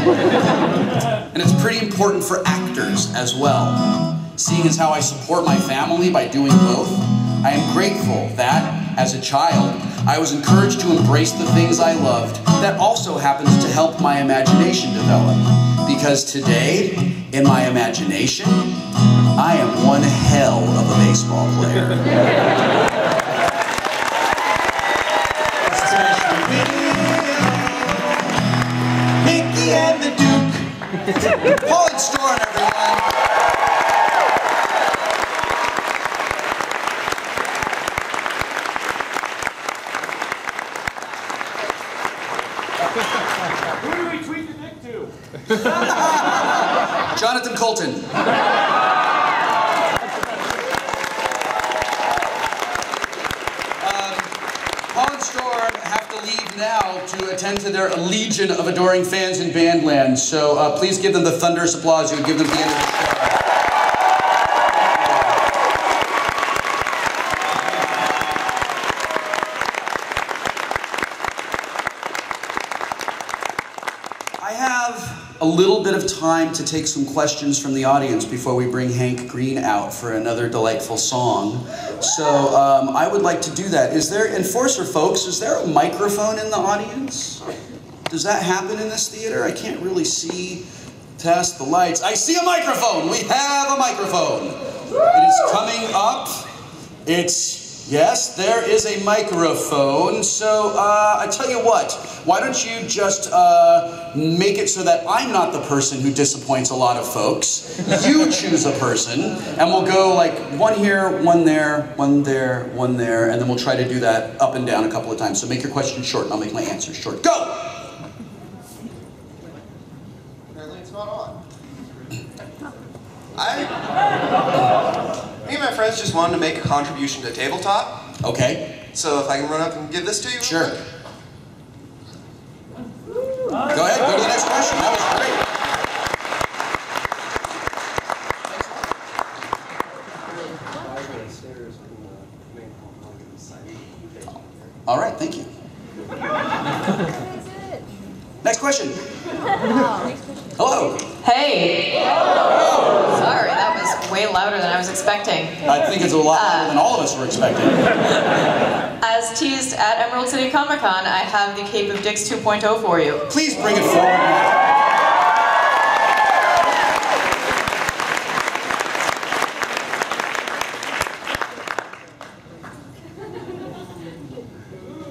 S2: And it's pretty important for actors as well. Seeing as how I support my family by doing both, I am grateful that, as a child, I was encouraged to embrace the things I loved that also happens to help my imagination develop. Because today, in my imagination, I am one hell of a baseball player. Mickey and the Duke. Paul and Storm, everyone.
S3: Who do we tweet the dick to?
S2: Jonathan Colton. Paul and Storm have to leave now to attend to their legion of adoring fans in Bandland. So please give them the thunderous applause you would give them at the end of the show. I have a little bit of time to take some questions from the audience before we bring Hank Green out for another delightful song. So I would like to do that. Is there, Enforcer folks, is there a microphone in the audience? Does that happen in this theater? I can't really see past the lights. I see a microphone. We have a microphone. It is coming up. Yes, there is a microphone. So I tell you what, why don't you just make it so that I'm not the person who disappoints a lot of folks. You choose a person, and we'll go like one here, one there, one there, one there, and then we'll try to do that up and down a couple of times. So make your question short, and I'll make my answers short. Go!
S7: Apparently it's not on. Me and my friends just wanted to make a contribution to Tabletop.
S2: Okay.
S7: So if I can run up and give this to you?
S2: Sure. Go ahead, go to the next question. That was great. All right, thank you. Next question. Hello.
S8: Hey! Sorry, that was way louder than I was expecting.
S2: I think it's a lot louder than all of us were expecting.
S8: As teased at Emerald City Comic Con, I have the Cape of Dicks 2.0 for you.
S2: Please bring it forward.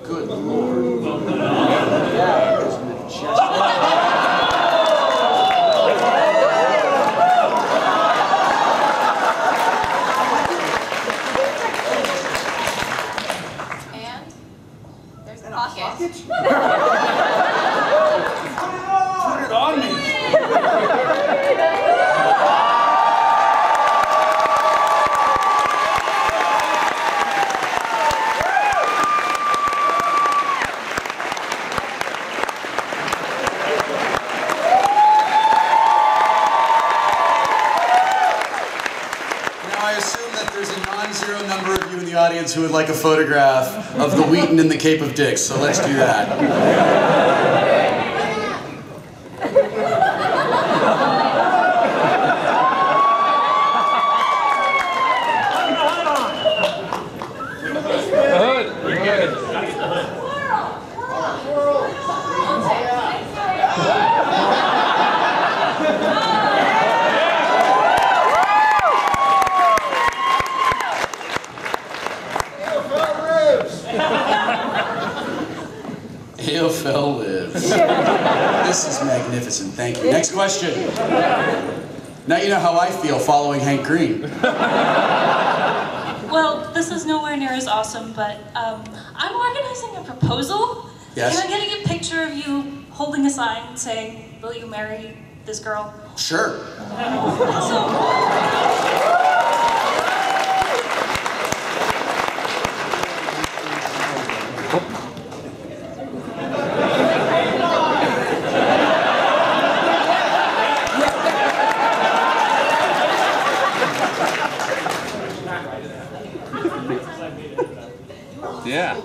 S2: Good Lord.
S8: Pocket.
S2: Put it on me. Non-zero number of you in the audience who would like a photograph of the Wheaton in the Cape of Dicks, so let's do that. AOFL lives. This is magnificent. Thank you. Next question. Now you know how I feel following Hank Green.
S9: Well, this is nowhere near as awesome, but I'm organizing a proposal.
S2: Yes.
S9: Can I get a picture of you holding a sign saying, "Will you marry this girl?"
S2: Sure.
S9: Awesome.
S1: Yeah.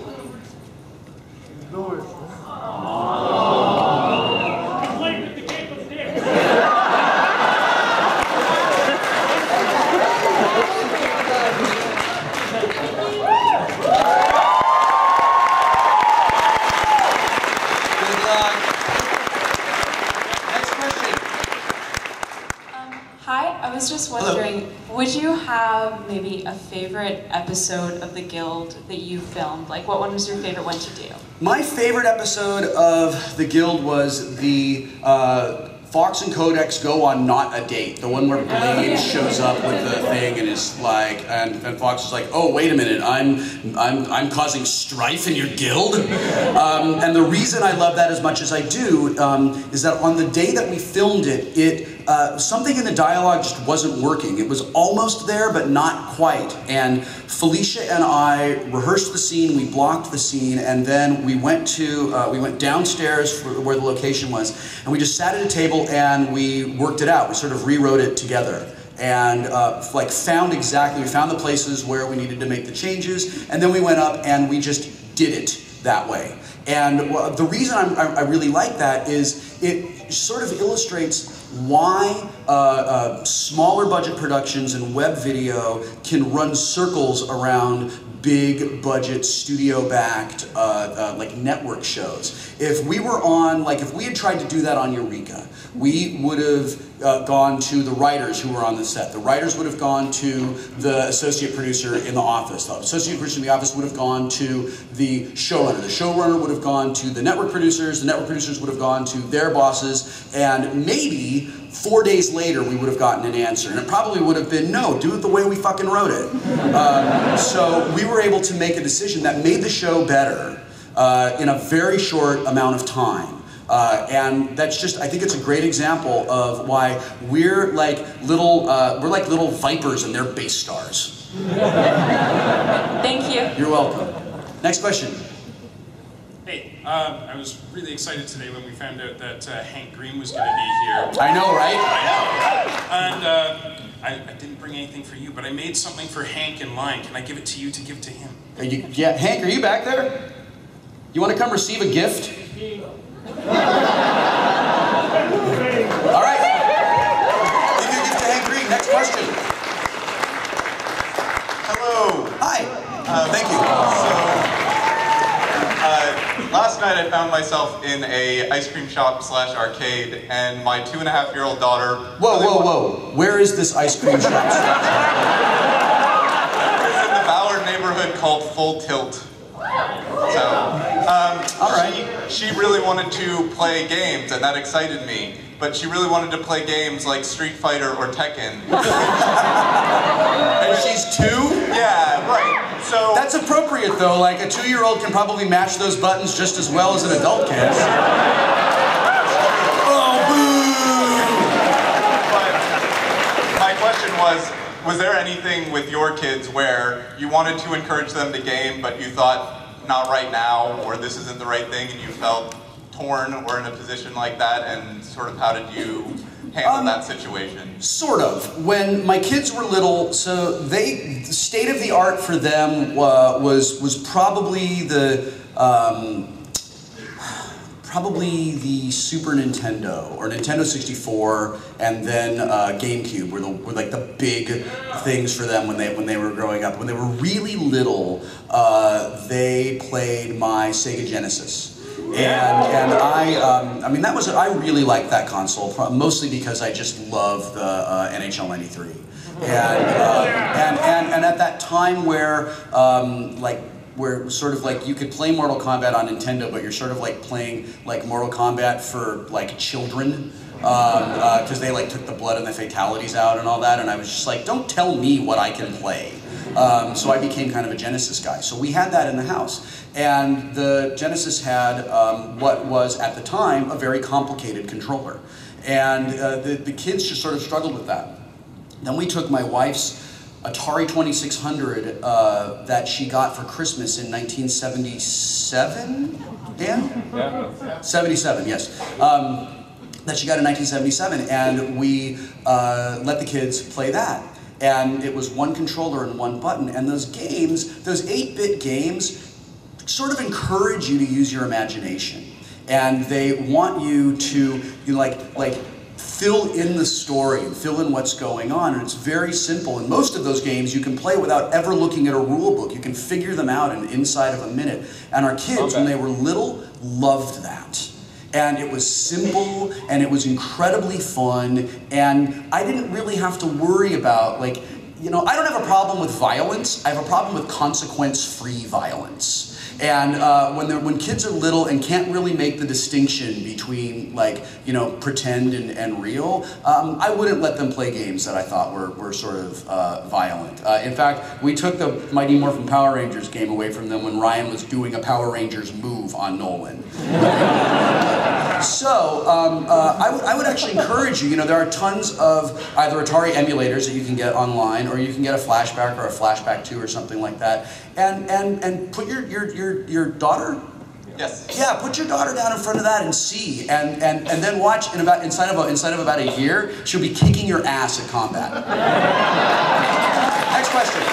S8: Hi, I was just wondering, would you have maybe a favorite episode of The Guild that you filmed? Like, what one was your favorite one to do?
S2: My favorite episode of The Guild was the Fox and Codex go on Not a Date. The one where Blade shows up with the thing and is like, and Fox is like, oh, wait a minute, I'm causing strife in your guild? And the reason I love that as much as I do is that on the day that we filmed it, something in the dialogue just wasn't working. It was almost there, but not quite. And Felicia and I rehearsed the scene, we blocked the scene, and then we went downstairs for where the location was, and we just sat at a table and we worked it out. We sort of rewrote it together. And we found the places where we needed to make the changes, and then we went up and we just did it that way. And the reason I really like that is it sort of illustrates why smaller budget productions and web video can run circles around big budget studio backed like network shows. If we were on, if we had tried to do that on Eureka, we would have gone to the writers who were on the set. The writers would have gone to the associate producer in the office. The associate producer in the office would have gone to the showrunner. The showrunner would have gone to the network producers. The network producers would have gone to their bosses. And maybe 4 days later we would have gotten an answer. And it probably would have been, no, do it the way we fucking wrote it. So we were able to make a decision that made the show better in a very short amount of time. And that's just, I think it's a great example of why we're like little vipers and they're bass stars.
S8: Thank you.
S2: You're welcome. Next question.
S3: Hey, I was really excited today when we found out that Hank Green was going to be here.
S2: I know, right?
S3: I know. And I didn't bring anything for you, but I made something for Hank in line. Can I give it to you to give to him?
S2: Yeah, Hank, are you back there? You want to come receive a gift? All right. Give your gift to Hank Green. Next question.
S10: Hello.
S2: Hi. Thank you.
S10: Last night I found myself in a ice cream shop / arcade, and my 2.5-year-old daughter...
S2: Whoa. Where is this ice cream shop?
S10: It's in the Ballard neighborhood called Full Tilt. So,
S2: all right.
S10: She really wanted to play games, and that excited me. But she really wanted to play games like Street Fighter or Tekken.
S2: And she's 2?
S10: Yeah, right.
S3: So
S2: That's appropriate though. Like a 2-year-old can probably mash those buttons just as well as an adult can. Oh,
S10: But my question was there anything with your kids where you wanted to encourage them to game, but you thought, not right now, or this isn't the right thing, and you felt torn or in a position like that, and sort of how did you handle that situation?
S2: Sort of. When my kids were little, so the state of the art for them was probably the Super Nintendo or Nintendo 64, and then GameCube were like the big things for them when they were growing up. When they were really little, they played my Sega Genesis. And I mean I really liked that console, mostly because I just love the NHL '93, and at that time where where sort of like you could play Mortal Kombat on Nintendo, but you're sort of like playing like Mortal Kombat for like children, because they like took the blood and the fatalities out and all that, and I was just like, don't tell me what I can play. So I became kind of a Genesis guy. So we had that in the house. And the Genesis had what was, at the time, a very complicated controller. And the kids just sort of struggled with that. Then we took my wife's Atari 2600 that she got for Christmas in 1977, Dan? Yeah. 77, yes. That she got in 1977, and we let the kids play that. And it was one controller and one button, and those games, those 8-bit games, sort of encourage you to use your imagination. And they want you to fill in the story and fill in what's going on, and it's very simple. And most of those games you can play without ever looking at a rule book. You can figure them out inside of a minute. And our kids, when they were little, loved that. And it was simple, and it was incredibly fun, and I didn't really have to worry about, like, you know, I don't have a problem with violence, I have a problem with consequence-free violence. And when kids are little and can't really make the distinction between, like, you know, pretend and real, I wouldn't let them play games that I thought were sort of violent. In fact, we took the Mighty Morphin Power Rangers game away from them when Ryan was doing a Power Rangers move on Nolan. So, I would actually encourage you, there are tons of either Atari emulators that you can get online, or you can get a Flashback or a Flashback 2 or something like that, and put your daughter?
S10: Yes.
S2: Yeah, put your daughter down in front of that and see, and then watch, inside of about a year, she'll be kicking your ass at combat. Next question.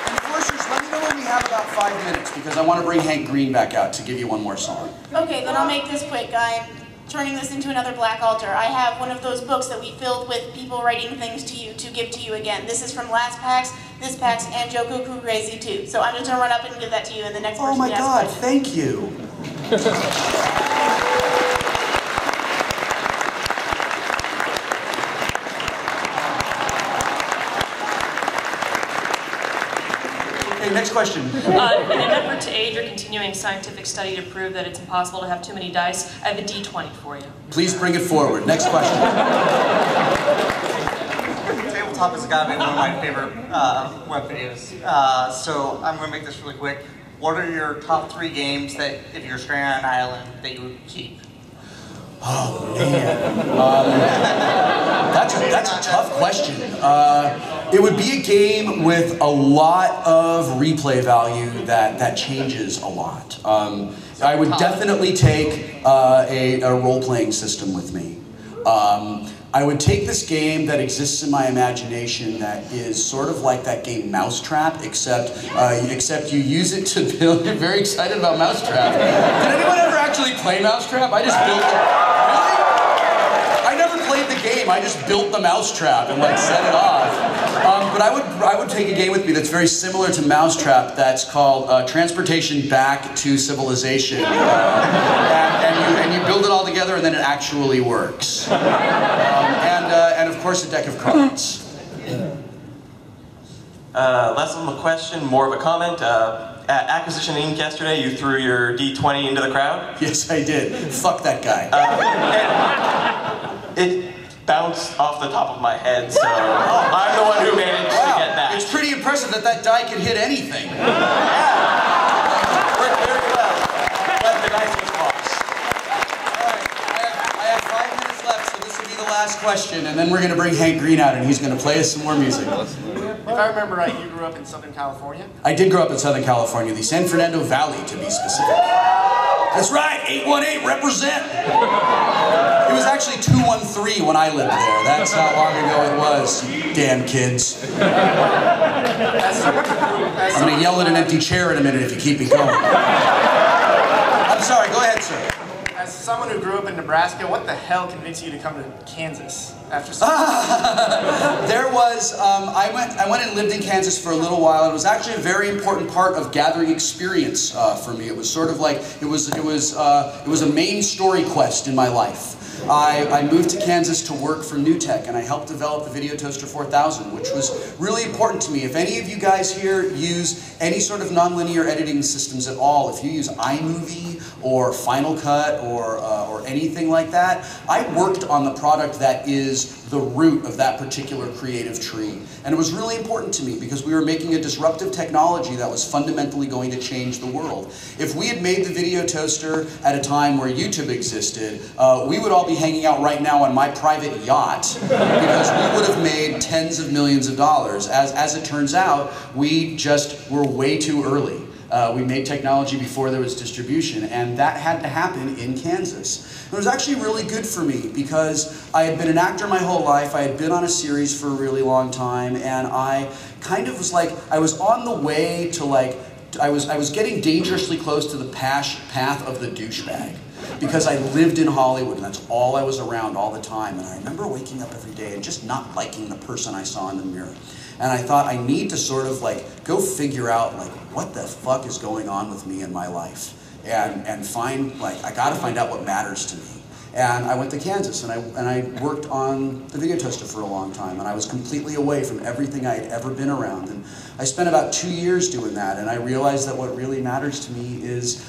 S2: Enforcers, let me know when we have about 5 minutes, because I want to bring Hank Green back out to give you one more song.
S11: Okay, then I'll make this quick. I'm turning this into another Black Altar. I have one of those books that we filled with people writing things to you to give to you again. This is from last PAX, this PAX, and Joku Crew Crazy too. So I'm just going to run up and give that to you, and the next person
S2: Oh my
S11: can ask
S2: God,
S11: questions.
S2: thank you. Okay, next question.
S12: In an effort to aid your continuing scientific study to prove that it's impossible to have too many dice, I have a D20 for you.
S2: Please bring it forward. Next question.
S13: Tabletop has got to be one of my favorite web videos. So I'm going to make this really quick. What are your top 3 games that, if you're stranded on an island, that you would keep?
S2: Oh man, that's a tough question. It would be a game with a lot of replay value that changes a lot. I would definitely take a role-playing system with me. I would take this game that exists in my imagination that is sort of like that game Mousetrap, except you use it to build. You're very excited about Mousetrap. Did anyone ever actually play Mousetrap? I just built it. Really? I never played the game. I just built the Mousetrap and like set it off. But I would take a game with me that's very similar to Mousetrap. That's called Transportation Back to Civilization, and you build it all together, and then it actually works. And of course a deck of cards.
S14: Less of a question, more of a comment. At Acquisition Inc. yesterday, you threw your D20 into the crowd.
S2: Yes, I did. Fuck that guy.
S14: It bounced off the top of my head, so I'm the one who managed to get that.
S2: It's pretty impressive that that die could hit anything.
S4: Worked very well. Let the dice was box.
S2: I have 5 minutes left, so this will be the last question, and then we're going to bring Hank Green out, and he's going to play us some more music.
S15: If I remember right, you grew up in Southern California?
S2: I did grow up in Southern California, the San Fernando Valley, to be specific. That's right, 818, represent! It was actually 213 when I lived there. That's how long ago it was, you damn kids. I'm going to yell at an empty chair in a minute if you keep me going. I'm sorry, go ahead, sir.
S15: As someone who grew up in Nebraska, what the hell convinced you to come to Kansas after
S2: There was, I went and lived in Kansas for a little while, and it was actually a very important part of gathering experience for me. It was sort of like, it was a main story quest in my life. I moved to Kansas to work for New Tech, and I helped develop the Video Toaster 4000, which was really important to me. If any of you guys here use any sort of nonlinear editing systems at all, if you use iMovie or Final Cut or anything like that, I worked on the product that is the root of that particular creative tree. And it was really important to me because we were making a disruptive technology that was fundamentally going to change the world. If we had made the Video Toaster at a time where YouTube existed, we would all be hanging out right now on my private yacht because we would have made tens of millions of dollars. As it turns out, we just were way too early. We made technology before there was distribution, and that had to happen in Kansas. It was actually really good for me because I had been an actor my whole life, I had been on a series for a really long time, and I kind of was like, I was on the way to like, I was getting dangerously close to the path of the douchebag. Because I lived in Hollywood and that's all I was around all the time. And I remember waking up every day and just not liking the person I saw in the mirror. And I thought I need to sort of like go figure out like what the fuck is going on with me in my life. And find like, I gotta find out what matters to me. And I went to Kansas and I worked on the Video Toaster for a long time, and I was completely away from everything I had ever been around. And I spent about 2 years doing that, and I realized that what really matters to me is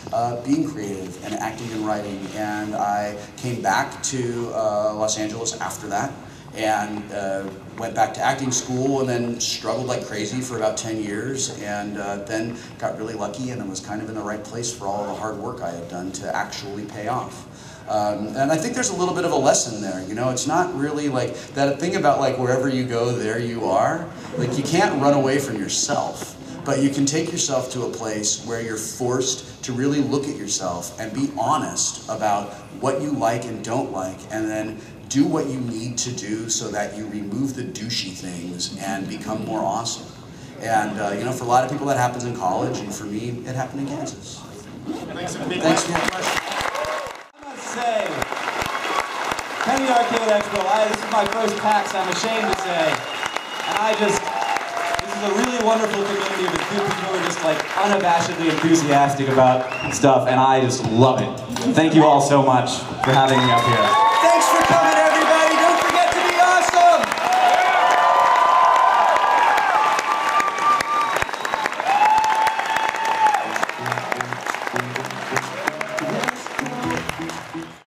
S2: being creative and acting and writing. And I came back to Los Angeles after that and went back to acting school and then struggled like crazy for about 10 years and then got really lucky and was kind of in the right place for all the hard work I had done to actually pay off. And I think there's a little bit of a lesson there, you know, it's not really like that thing about like wherever you go, there you are. Like you can't run away from yourself, but you can take yourself to a place where you're forced to really look at yourself and be honest about what you like and don't like, and then do what you need to do so that you remove the douchey things and become more awesome. And you know, for a lot of people that happens in college, and for me, it happened in Kansas. Thanks for your question.
S4: Say, Penny Arcade Expo, this is my first PAX, I'm ashamed to say. And this is a really wonderful community of people who are just like unabashedly enthusiastic about stuff, and I just love it. Thank you all so much for having me up here.